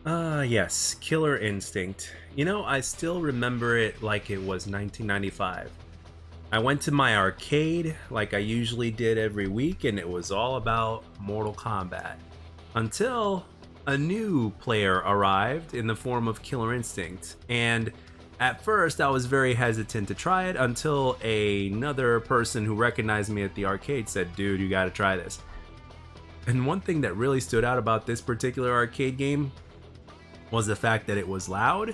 Yes, Killer Instinct. I still remember it like it was 1995. I went to my arcade like I usually did every week, and it was all about Mortal Kombat. Until a new player arrived in the form of Killer Instinct. And at first, I was very hesitant to try it until another person who recognized me at the arcade said, "Dude, you gotta try this." And one thing that really stood out about this particular arcade game was the fact that it was loud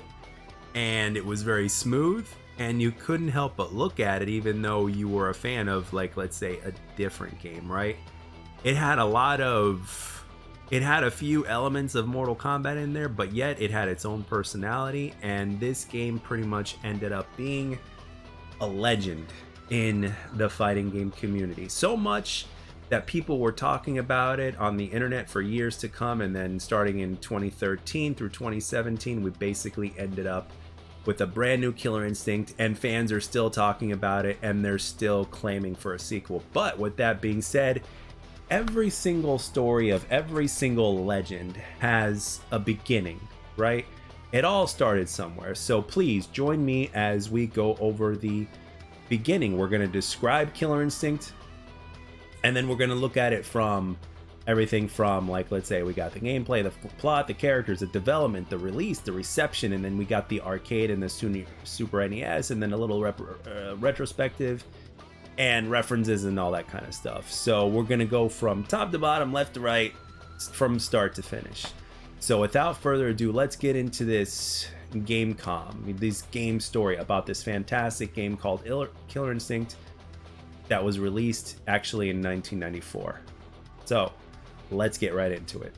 and it was very smooth, and you couldn't help but look at it even though you were a fan of, like, let's say a different game, right? It had a few elements of Mortal Kombat in there, but yet it had its own personality, and this game pretty much ended up being a legend in the fighting game community. So much that people were talking about it on the internet for years to come, and then starting in 2013 through 2017, we basically ended up with a brand new Killer Instinct, and fans are still talking about it, and they're still claiming for a sequel. But with that being said, every single story of every single legend has a beginning, right? It all started somewhere. So please join me as we go over the beginning. We're going to describe Killer Instinct, and then we're going to look at it from everything from, like, let's say we got the gameplay, the plot, the characters, the development, the release, the reception, and then we got the arcade and the Super NES, and then a little retrospective and references and all that kind of stuff. So we're going to go from top to bottom, left to right, from start to finish. So without further ado, let's get into this this game story about this fantastic game called Killer Instinct that was released actually in 1994. So let's get right into it.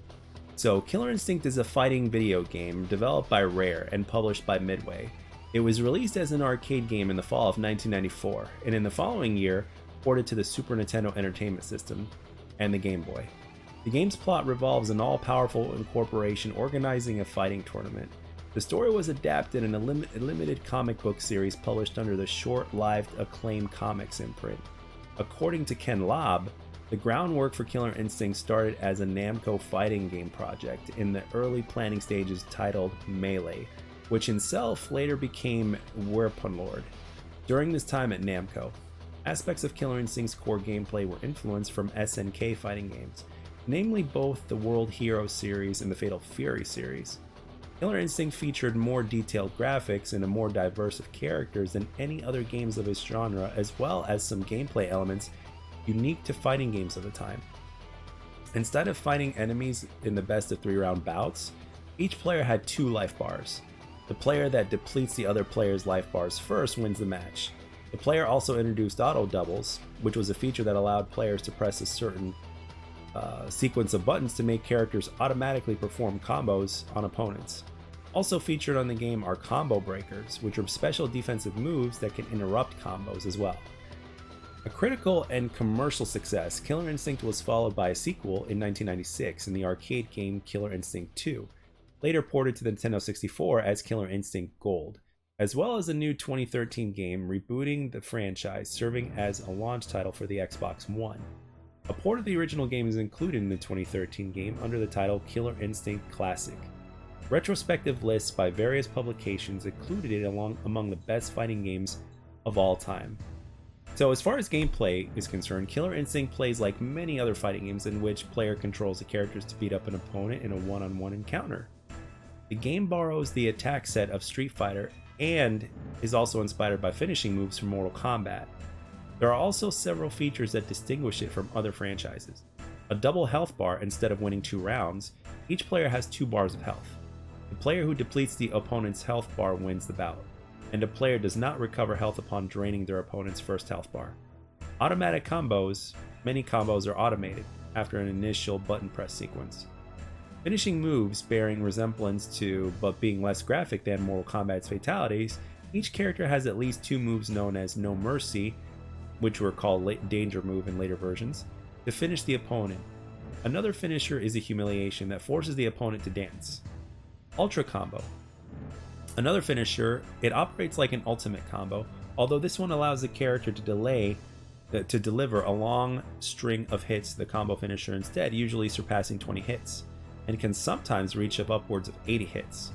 So Killer Instinct is a fighting video game developed by Rare and published by Midway. It was released as an arcade game in the fall of 1994, and in the following year, ported to the Super Nintendo Entertainment System and the Game Boy. The game's plot revolves an all-powerful corporation organizing a fighting tournament. The story was adapted in a limited comic book series published under the short-lived Acclaim Comics imprint. According to Ken Lobb, the groundwork for Killer Instinct started as a Namco fighting game project in the early planning stages titled Melee, which itself later became Weapon Lord. During this time at Namco, aspects of Killer Instinct's core gameplay were influenced from SNK fighting games, namely both the World Hero series and the Fatal Fury series. Killer Instinct featured more detailed graphics and a more diverse of characters than any other games of its genre, as well as some gameplay elements unique to fighting games of the time. Instead of fighting enemies in the best of 3-round bouts, each player had 2 life bars. The player that depletes the other player's life bars first wins the match. The player also introduced auto doubles, which was a feature that allowed players to press a certain sequence of buttons to make characters automatically perform combos on opponents. Also featured on the game are combo breakers, which are special defensive moves that can interrupt combos as well. A critical and commercial success, Killer Instinct was followed by a sequel in 1996 in the arcade game Killer Instinct 2, later ported to the Nintendo 64 as Killer Instinct Gold, as well as a new 2013 game rebooting the franchise, serving as a launch title for the Xbox One. A port of the original game is included in the 2013 game under the title Killer Instinct Classic. Retrospective lists by various publications included it among the best fighting games of all time. So as far as gameplay is concerned, Killer Instinct plays like many other fighting games in which player controls the characters to beat up an opponent in a one-on-one encounter. The game borrows the attack set of Street Fighter and is also inspired by finishing moves from Mortal Kombat. There are also several features that distinguish it from other franchises. A double health bar instead of winning 2 rounds, each player has 2 bars of health. The player who depletes the opponent's health bar wins the bout, and a player does not recover health upon draining their opponent's first health bar. Automatic combos, many combos are automated after an initial button press sequence. Finishing moves bearing resemblance to, but being less graphic than Mortal Kombat's fatalities, each character has at least 2 moves known as No Mercy, which were called Danger Move in later versions, to finish the opponent. Another finisher is a humiliation that forces the opponent to dance. Ultra Combo. Another finisher, it operates like an ultimate combo, although this one allows the character to deliver a long string of hits to the combo finisher instead, usually surpassing 20 hits. and can sometimes reach up upwards of 80 hits.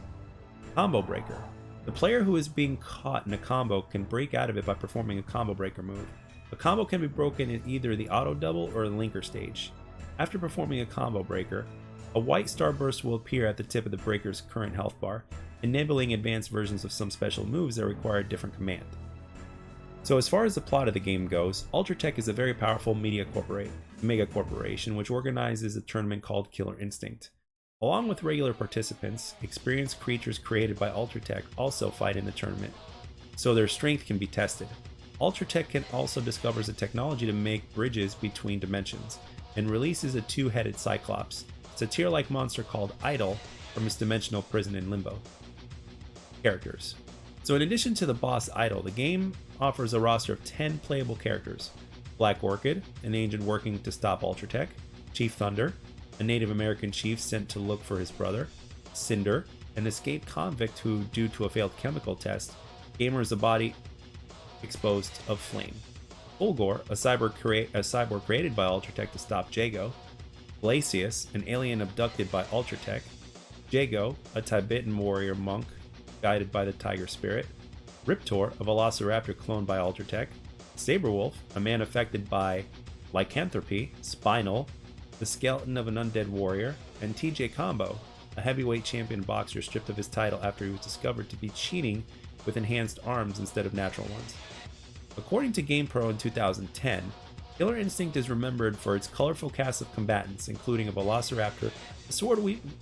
Combo Breaker. The player who is being caught in a combo can break out of it by performing a Combo Breaker move. A combo can be broken in either the auto double or the linker stage. After performing a Combo Breaker, a white starburst will appear at the tip of the breaker's current health bar, enabling advanced versions of some special moves that require a different command. So as far as the plot of the game goes, Ultratech is a very powerful mega corporation which organizes a tournament called Killer Instinct. Along with regular participants, experienced creatures created by Ultratech also fight in the tournament, so their strength can be tested. Ultratech can also discovers a technology to make bridges between dimensions, and releases a two-headed Cyclops, satyr-like monster called Idol, from its dimensional prison in Limbo. Characters. So in addition to the boss Idol, the game offers a roster of 10 playable characters. Black Orchid, an agent working to stop Ultratech. Chief Thunder, a Native American chief sent to look for his brother. Cinder, an escaped convict who, due to a failed chemical test, gamers a body exposed of flame. Fulgor, a cyborg created by Ultratech to stop Jago. Glacius, an alien abducted by Ultratech. Jago, a Tibetan warrior monk guided by the tiger spirit. Riptor, a velociraptor cloned by Ultratech. Saberwolf, a man affected by lycanthropy. Spinal, the skeleton of an undead warrior. And TJ Combo, a heavyweight champion boxer stripped of his title after he was discovered to be cheating with enhanced arms instead of natural ones. According to GamePro in 2010, Killer Instinct is remembered for its colorful cast of combatants, including a velociraptor, a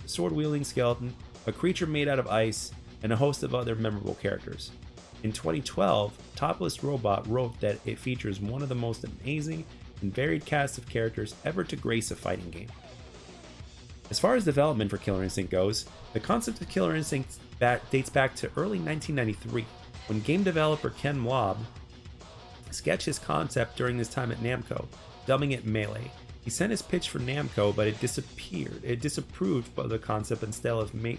sword-wielding skeleton, a creature made out of ice, and a host of other memorable characters. In 2012, Topless Robot wrote that it features one of the most amazing and varied cast of characters ever to grace a fighting game. As far as development for Killer Instinct goes, the concept of Killer Instinct dates back to early 1993, when game developer Ken Lobb sketched his concept during his time at Namco, dubbing it Melee. He sent his pitch for Namco, but it disappeared. It disapproved of the concept and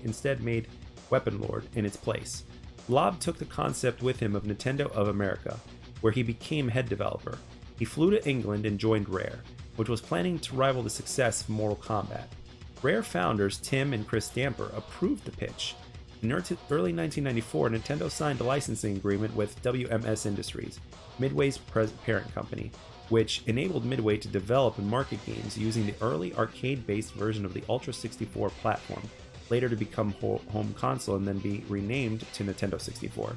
instead made Weapon Lord in its place. Lobb took the concept with him of Nintendo of America, where he became head developer. He flew to England and joined Rare, which was planning to rival the success of Mortal Kombat. Rare founders Tim and Chris Stamper approved the pitch. In early 1994, Nintendo signed a licensing agreement with WMS Industries, Midway's parent company, which enabled Midway to develop and market games using the early arcade-based version of the Ultra 64 platform, later to become home console and then be renamed to Nintendo 64,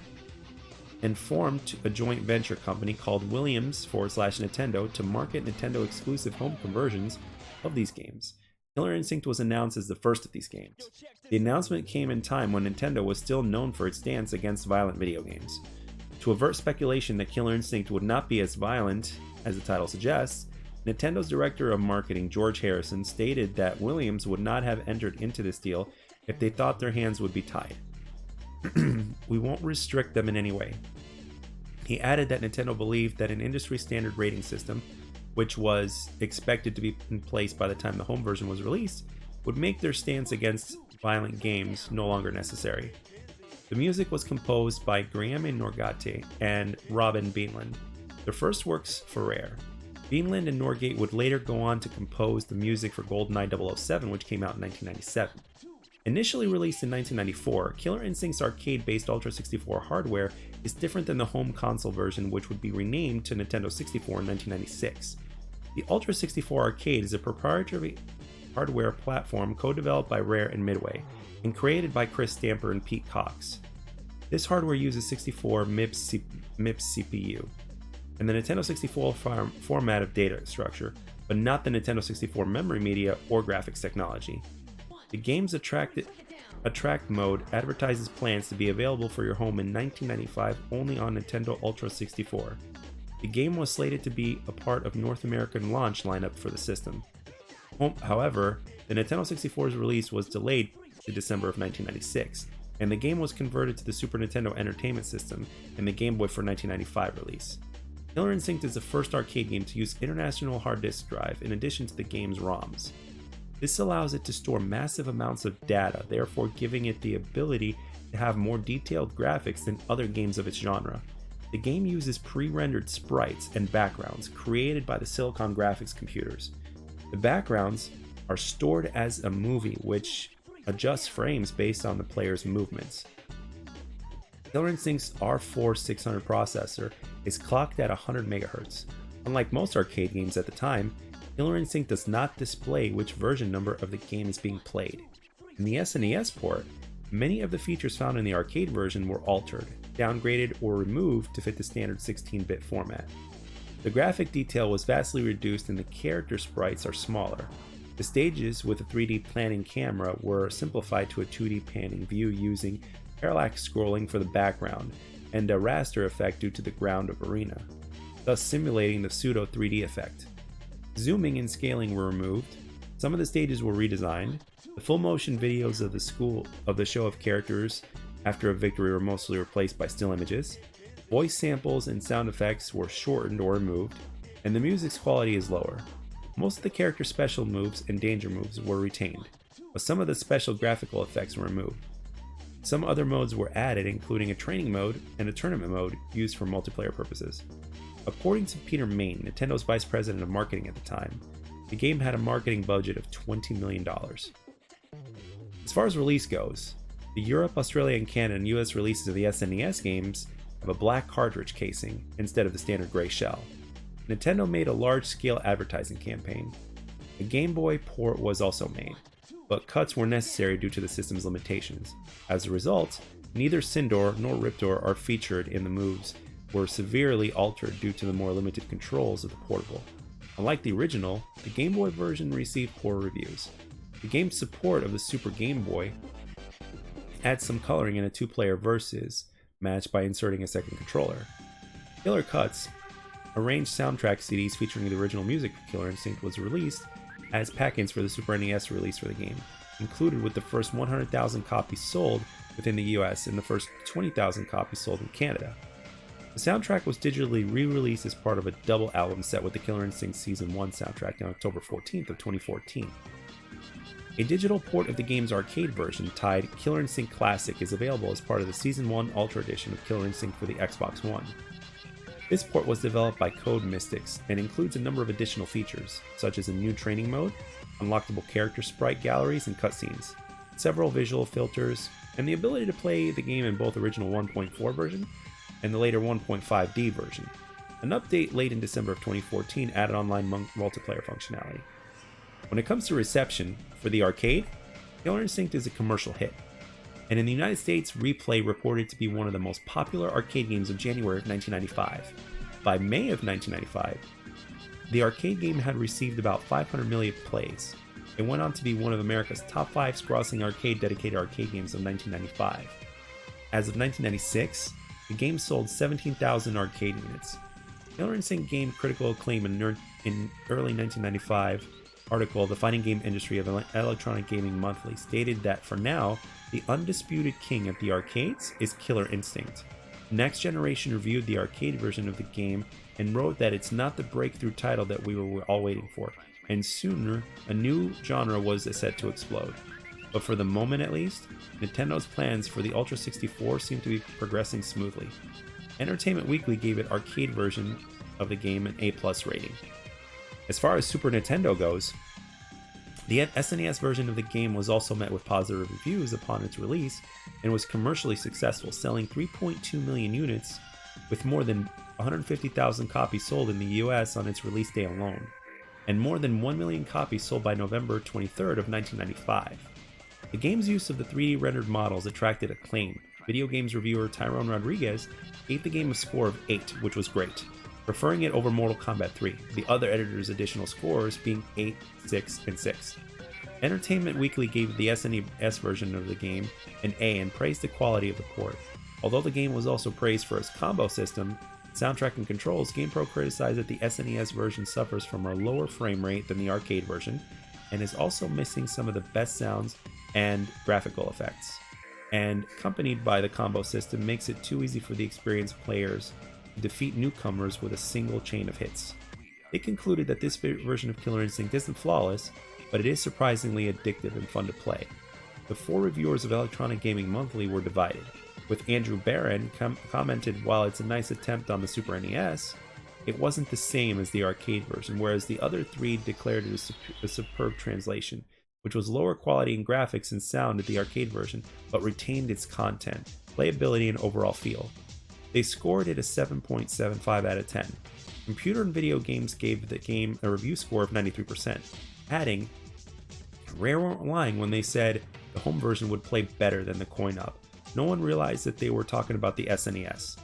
and formed a joint venture company called Williams/Nintendo to market Nintendo exclusive home conversions of these games. Killer Instinct was announced as the first of these games. The announcement came in time when Nintendo was still known for its stance against violent video games. To avert speculation that Killer Instinct would not be as violent as the title suggests, Nintendo's director of marketing George Harrison stated that Williams would not have entered into this deal if they thought their hands would be tied. We won't restrict them in any way. He added that Nintendo believed that an industry standard rating system, which was expected to be in place by the time the home version was released, would make their stance against violent games no longer necessary. The music was composed by Guillaume Norgate and Robin Beanland, their first works for Rare. Beanland and Norgate would later go on to compose the music for GoldenEye 007, which came out in 1997. Initially released in 1994, Killer Instinct's arcade-based Ultra 64 hardware is different than the home console version, which would be renamed to Nintendo 64 in 1996. The Ultra 64 Arcade is a proprietary hardware platform co-developed by Rare and Midway, and created by Chris Stamper and Pete Cox. This hardware uses 64 MIPS CPU, and the Nintendo 64 format of data structure, but not the Nintendo 64 memory media or graphics technology. The game's Attract mode advertises plans to be available for your home in 1995 only on Nintendo Ultra 64. The game was slated to be a part of North American launch lineup for the system. However, the Nintendo 64's release was delayed to December of 1996, and the game was converted to the Super Nintendo Entertainment System and the Game Boy for 1995 release. Killer Instinct is the first arcade game to use international hard disk drive in addition to the game's ROMs. This allows it to store massive amounts of data, therefore giving it the ability to have more detailed graphics than other games of its genre. The game uses pre-rendered sprites and backgrounds created by the Silicon Graphics computers. The backgrounds are stored as a movie, which adjusts frames based on the player's movements. Killer Instinct's R4 600 processor is clocked at 100 MHz. Unlike most arcade games at the time, Killer Instinct does not display which version number of the game is being played. In the SNES port, many of the features found in the arcade version were altered, downgraded, or removed to fit the standard 16-bit format. The graphic detail was vastly reduced and the character sprites are smaller. The stages with a 3D panning camera were simplified to a 2D panning view using parallax scrolling for the background and a raster effect due to the ground of arena, thus simulating the pseudo 3D effect. Zooming and scaling were removed, some of the stages were redesigned, the full motion videos of the show of characters after a victory were mostly replaced by still images, voice samples and sound effects were shortened or removed, and the music's quality is lower. Most of the character special moves and danger moves were retained, but some of the special graphical effects were removed. Some other modes were added, including a training mode and a tournament mode used for multiplayer purposes. According to Peter Main, Nintendo's vice president of marketing at the time, the game had a marketing budget of $20 million. As far as release goes, the Europe, Australia, and Canada and US releases of the SNES games have a black cartridge casing instead of the standard gray shell. Nintendo made a large-scale advertising campaign. A Game Boy port was also made, but cuts were necessary due to the system's limitations. As a result, neither Sindor nor Riptor are featured in the moves were severely altered due to the more limited controls of the portable. Unlike the original, the Game Boy version received poor reviews. The game's support of the Super Game Boy adds some coloring in a two-player versus match by inserting a second controller. Killer Cuts, arranged soundtrack CDs featuring the original music for Killer Instinct, was released as pack-ins for the Super NES release for the game, included with the first 100,000 copies sold within the US and the first 20,000 copies sold in Canada. The soundtrack was digitally re-released as part of a double album set with the Killer Instinct Season 1 soundtrack on October 14th of 2014. A digital port of the game's arcade version, titled Killer Instinct Classic, is available as part of the Season 1 Ultra Edition of Killer Instinct for the Xbox One. This port was developed by Code Mystics and includes a number of additional features, such as a new training mode, unlockable character sprite galleries and cutscenes, several visual filters, and the ability to play the game in both original 1.4 version and the later 1.5D version. An update late in December of 2014 added online multiplayer functionality. When it comes to reception, for the arcade, Killer Instinct is a commercial hit, and in the United States, Replay reported to be one of the most popular arcade games of January of 1995. By May of 1995, the arcade game had received about 500 million plays. It went on to be one of America's top 5 grossing dedicated arcade games of 1995. As of 1996, the game sold 17,000 arcade units. Killer Instinct gained critical acclaim in early 1995 article. The Fighting Game Industry of Electronic Gaming Monthly stated that for now, the undisputed king of the arcades is Killer Instinct. Next Generation reviewed the arcade version of the game and wrote that it's not the breakthrough title that we were all waiting for, and sooner a new genre was set to explode. But for the moment at least, Nintendo's plans for the Ultra 64 seem to be progressing smoothly. Entertainment Weekly gave it arcade version of the game an A+ rating. As far as Super Nintendo goes, the SNES version of the game was also met with positive reviews upon its release and was commercially successful, selling 3.2 million units with more than 150,000 copies sold in the US on its release day alone, and more than 1 million copies sold by November 23rd of 1995. The game's use of the 3D rendered models attracted acclaim. Video games reviewer Tyrone Rodriguez gave the game a score of 8, which was great, preferring it over Mortal Kombat 3, the other editor's additional scores being 8, 6, and 6. Entertainment Weekly gave the SNES version of the game an A and praised the quality of the port. Although the game was also praised for its combo system, soundtrack, and controls, GamePro criticized that the SNES version suffers from a lower frame rate than the arcade version and is also missing some of the best sounds and graphical effects, and accompanied by the combo system makes it too easy for the experienced players to defeat newcomers with a single chain of hits. They concluded that this version of Killer Instinct isn't flawless, but it is surprisingly addictive and fun to play. The 4 reviewers of Electronic Gaming Monthly were divided, with Andrew Barron commented, while it's a nice attempt on the Super NES, it wasn't the same as the arcade version, whereas the other three declared it a superb translation, which was lower quality in graphics and sound at the arcade version, but retained its content, playability, and overall feel. They scored it a 7.75 out of 10. Computer and Video Games gave the game a review score of 93%, adding, Rare weren't lying when they said the home version would play better than the coin-op. No one realized that they were talking about the SNES.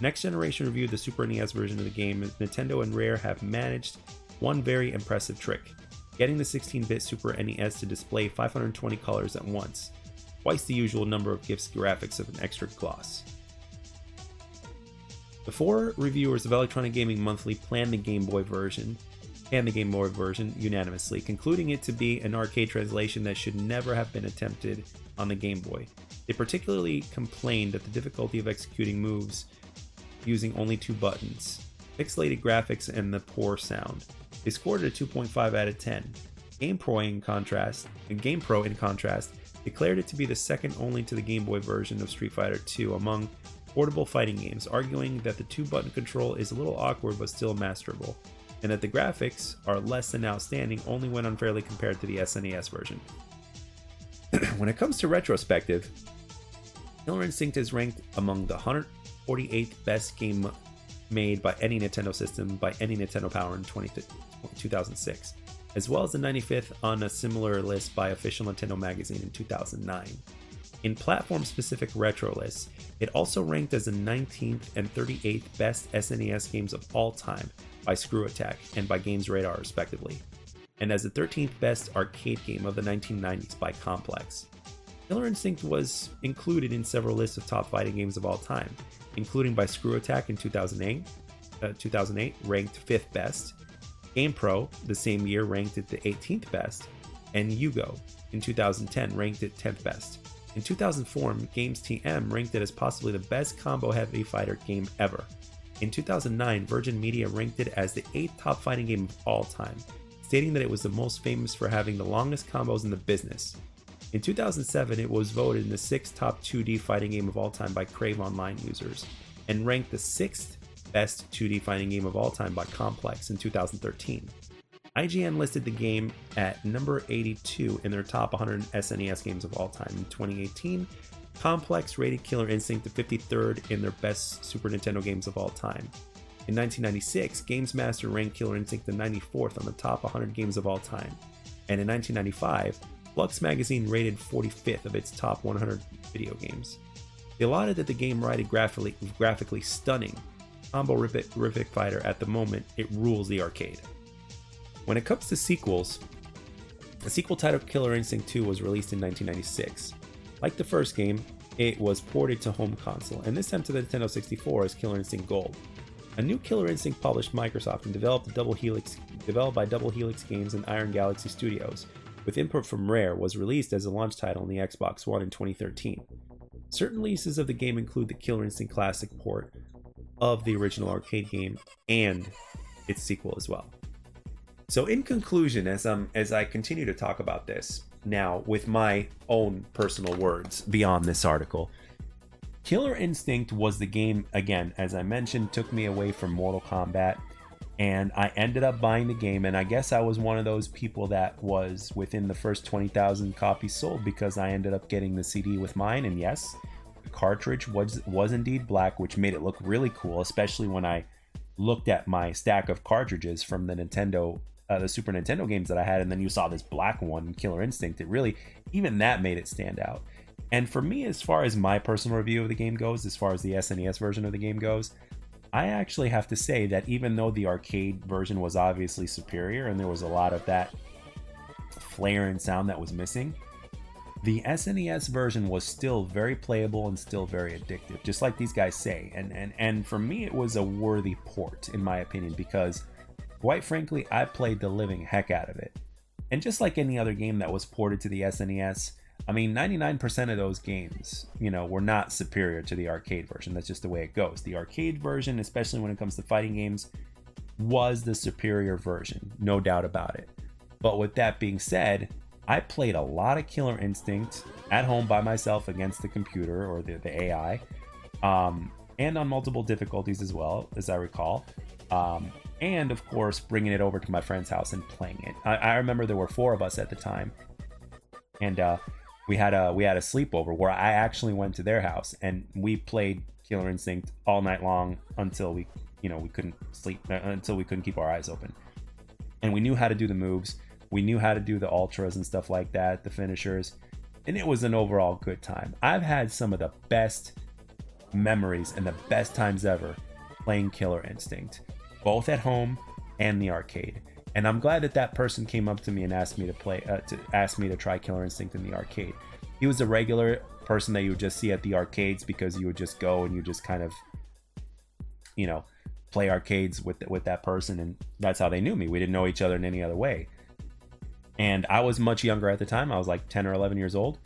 Next Generation reviewed the Super NES version of the game, as Nintendo and Rare have managed one very impressive trick, getting the 16-bit Super NES to display 520 colors at once, twice the usual number of GIFs graphics of an extra gloss. The four reviewers of Electronic Gaming Monthly planned the Game Boy version unanimously, concluding it to be an arcade translation that should never have been attempted on the Game Boy. They particularly complained at the difficulty of executing moves using only 2 buttons, pixelated graphics, and the poor sound. They scored it a 2.5 out of 10. GamePro, in contrast, declared it to be the second only to the Game Boy version of Street Fighter II among portable fighting games, arguing that the 2-button control is a little awkward but still masterable, and that the graphics are less than outstanding only when unfairly compared to the SNES version. When it comes to Retrospective, Killer Instinct is ranked among the 148th best game made by any Nintendo system by any Nintendo Power in 2006, as well as the 95th on a similar list by Official Nintendo Magazine in 2009. In platform-specific retro lists, it also ranked as the 19th and 38th best SNES games of all time by Screw Attack and by Games Radar respectively, and as the 13th best arcade game of the 1990s by Complex. Killer Instinct was included in several lists of top fighting games of all time, including by Screw Attack in 2008, ranked 5th best, GamePro the same year ranked it the 18th best, and Yugo in 2010 ranked it 10th best. In 2004, Games TM ranked it as possibly the best combo-heavy fighter game ever. In 2009, Virgin Media ranked it as the 8th top fighting game of all time, stating that it was the most famous for having the longest combos in the business. In 2007, it was voted in the 6th top 2D fighting game of all time by Crave Online users, and ranked the 6th best 2D fighting game of all time by Complex in 2013. IGN listed the game at number 82 in their top 100 SNES games of all time. In 2018, Complex rated Killer Instinct the 53rd in their best Super Nintendo games of all time. In 1996, Games Master ranked Killer Instinct the 94th on the top 100 games of all time. And in 1995, Flux Magazine rated 45th of its top 100 video games. They allotted that the game rated graphically stunning. Combo-rific fighter at the moment, it rules the arcade. When it comes to sequels, the sequel titled Killer Instinct 2 was released in 1996. Like the first game, it was ported to home console, and this time to the Nintendo 64 as Killer Instinct Gold. A new Killer Instinct published Microsoft and developed by Double Helix Games and Iron Galaxy Studios, with input from Rare, was released as a launch title on the Xbox One in 2013. Certain releases of the game include the Killer Instinct Classic port of the original arcade game and its sequel as well. So in conclusion, as I continue to talk about this now with my own personal words beyond this article, Killer Instinct was the game, again, as I mentioned, took me away from Mortal Kombat, and I ended up buying the game, and I guess I was one of those people that was within the first 20,000 copies sold because I ended up getting the CD with mine, and yes, the cartridge was indeed black, which made it look really cool, especially when I looked at my stack of cartridges from the Super Nintendo games that I had, and then you saw this black one, Killer Instinct. It really, even that made it stand out. And for me, as far as my personal review of the game goes, as far as the SNES version of the game goes, I actually have to say that even though the arcade version was obviously superior and there was a lot of that flair and sound that was missing, the SNES version was still very playable and still very addictive, just like these guys say. And for me, it was a worthy port, in my opinion, because quite frankly, I played the living heck out of it. And just like any other game that was ported to the SNES, I mean, 99% of those games, were not superior to the arcade version. That's just the way it goes. The arcade version, especially when it comes to fighting games, was the superior version, no doubt about it. But with that being said, I played a lot of Killer Instinct at home by myself against the computer or the AI, and on multiple difficulties as well, as I recall. And of course, bringing it over to my friend's house and playing it. I remember there were 4 of us at the time, and we had a sleepover where I actually went to their house and we played Killer Instinct all night long until we couldn't sleep, until we couldn't keep our eyes open. And we knew how to do the moves, we knew how to do the ultras and stuff like that, the finishers, and it was an overall good time. I've had some of the best memories and the best times ever playing Killer Instinct, both at home and the arcade. And I'm glad that that person came up to me and asked me to try Killer Instinct in the arcade. He was a regular person that you would just see at the arcades, because you would just go and you just kind of, play arcades with that person, and that's how they knew me. We didn't know each other in any other way. And I was much younger at the time. I was like 10 or 11 years old.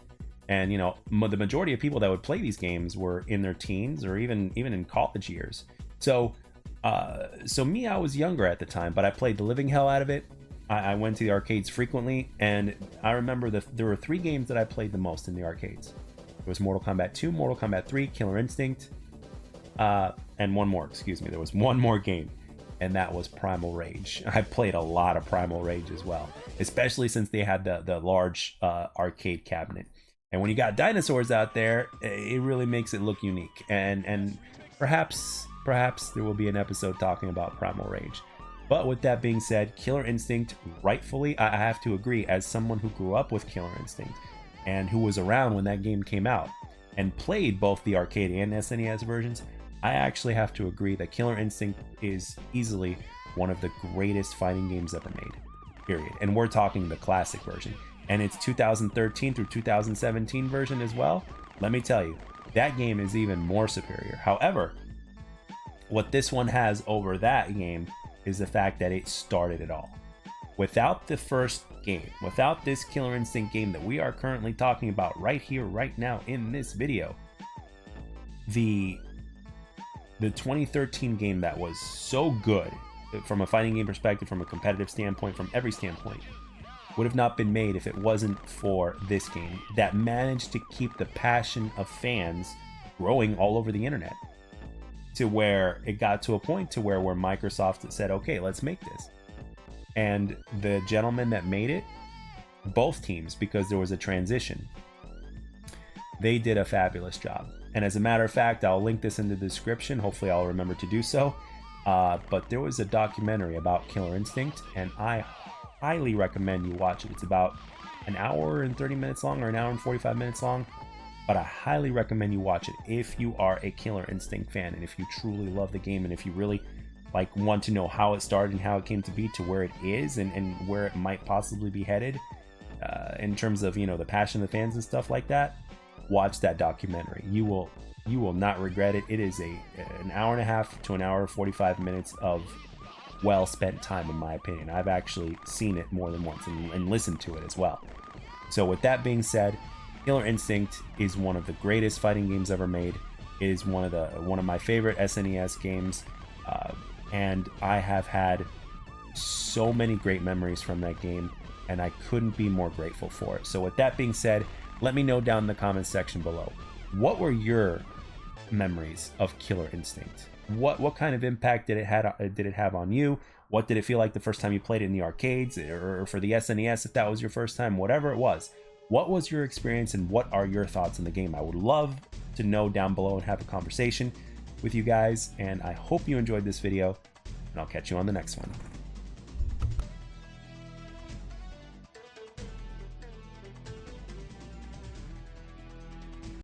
And the majority of people that would play these games were in their teens or even in college years. So me, I was younger at the time, but I played the living hell out of it. I went to the arcades frequently, and I remember there were 3 games that I played the most in the arcades. There was Mortal Kombat 2, Mortal Kombat 3, Killer Instinct, and one more, excuse me. There was one more game, and that was Primal Rage. I played a lot of Primal Rage as well, especially since they had the large arcade cabinet. And when you got dinosaurs out there, it really makes it look unique. And perhaps there will be an episode talking about Primal Rage. But with that being said, Killer Instinct, rightfully, I have to agree, as someone who grew up with Killer Instinct and who was around when that game came out and played both the arcade and SNES versions, I actually have to agree that Killer Instinct is easily one of the greatest fighting games ever made, period. And we're talking the classic version. And its 2013 through 2017 version as well. Let me tell you, that game is even more superior. However, what this one has over that game is the fact that it started it all. Without the first game, without this Killer Instinct game that we are currently talking about right here, right now in this video, the 2013 game that was so good from a fighting game perspective, from a competitive standpoint, from every standpoint, would have not been made if it wasn't for this game that managed to keep the passion of fans growing all over the internet, to where it got to a point to where Microsoft said, okay, let's make this. And the gentleman that made it, both teams, because there was a transition, they did a fabulous job. And as a matter of fact, I'll link this in the description. Hopefully I'll remember to do so. But there was a documentary about Killer Instinct, and I highly recommend you watch it. It's about an hour and 30 minutes long, or an hour and 45 minutes long. But I highly recommend you watch it if you are a Killer Instinct fan, and if you truly love the game, and if you really want to know how it started and how it came to be to where it is, and where it might possibly be headed, in terms of the passion of the fans and stuff like that. Watch that documentary. You will not regret it. It is an hour and a half to an hour 45 minutes of well spent time, in my opinion. I've actually seen it more than once and listened to it as well. So with that being said, Killer Instinct is one of the greatest fighting games ever made. It is one of my favorite SNES games, and I have had so many great memories from that game, and I couldn't be more grateful for it. So with that being said, let me know down in the comments section below, what were your memories of Killer Instinct? What kind of impact did it have on you? What did it feel like the first time you played it in the arcades, or for the SNES if that was your first time? Whatever it was, what was your experience, and what are your thoughts on the game? I would love to know down below and have a conversation with you guys, and I hope you enjoyed this video, and I'll catch you on the next one.